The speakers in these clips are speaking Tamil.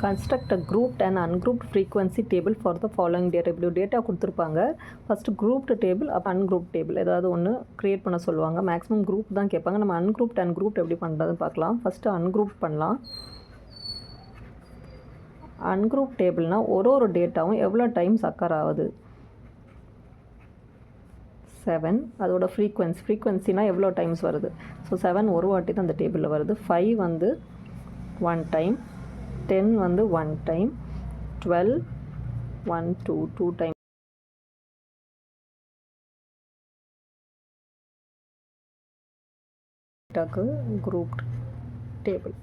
Construct a grouped and ungrouped frequency table for the following data. இப்படி டேட்டா கொடுத்துருப்பாங்க. ஃபஸ்ட்டு grouped டேபிள் அப்போ ungrouped டேபிள் ஏதாவது ஒன்று க்ரியேட் பண்ண சொல்லுவாங்க. மேக்ஸிமம் குரூப் தான் கேட்பாங்க. நம்ம ungrouped and grouped எப்படி பண்ணுறதுன்னு பார்க்கலாம். ஃபஸ்ட்டு ungrouped பண்ணலாம். அன்குரூப் டேபிள்னால் ஒரு டேட்டாவும் எவ்வளோ டைம்ஸ் அக்கர் ஆகுது. 7 அதோட ஃப்ரீக்வன்சினா எவ்வளோ டைம்ஸ் வருது. ஸோ 7 ஒரு வாட்டி தான் அந்த டேபிளில் வருது. 5 வந்து 1 டைம், 10 வந்து 1 டைம், 12 1 2 டைம். டேட்டாக்கு குரூப்ட் டேபிள்.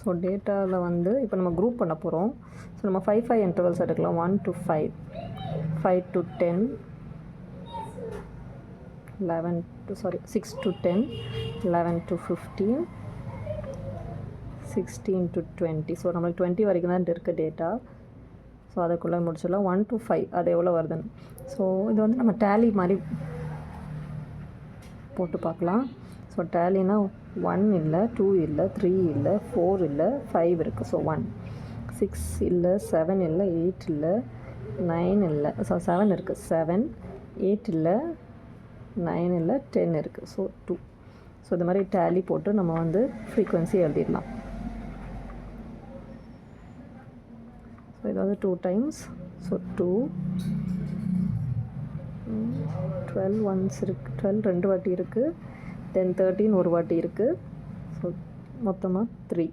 ஸோ டேட்டாவில் வந்து இப்போ நம்ம குரூப் பண்ண போகிறோம். ஸோ நம்ம 5 இன்டர்வல்ஸ் எடுக்கலாம். 1 to 5, 5 to 10, 6 to 10, 11 to 15, 16 to 20. So நம்மளுக்கு 20 வரைக்கும் தான் இருக்குது டேட்டா. ஸோ அதுக்குள்ளே முடிச்சிடலாம். 1 to 5 அது எவ்வளோ வருதுன்னு. ஸோ இது வந்து நம்ம டேலி மாதிரி போட்டு பார்க்கலாம். ஸோ டேலினா 1 இல்லை, 2 இல்லை, 3 இல்லை, 4 இல்லை, 5 இருக்குது. ஸோ 1, 6 இல்லை, 7 இல்லை, 8 இல்லை, 9 இல்லை, ஸோ 7 இருக்குது. 7, 8 இல்லை, 9 இல்லை, 10 இருக்குது. ஸோ 2. ஸோ இது மாதிரி டேலி போட்டு நம்ம வந்து ஃப்ரீக்வன்சி எழுதிடலாம். ஸோ இது வந்து 2 டைம்ஸ். ஸோ 2, 12 ஒன்ஸ் இருக்குது, 12 2 வாட்டி இருக்குது, தென் 13 ஒரு வாட்டி இருக்குது. ஸோ மொத்தமாக 3.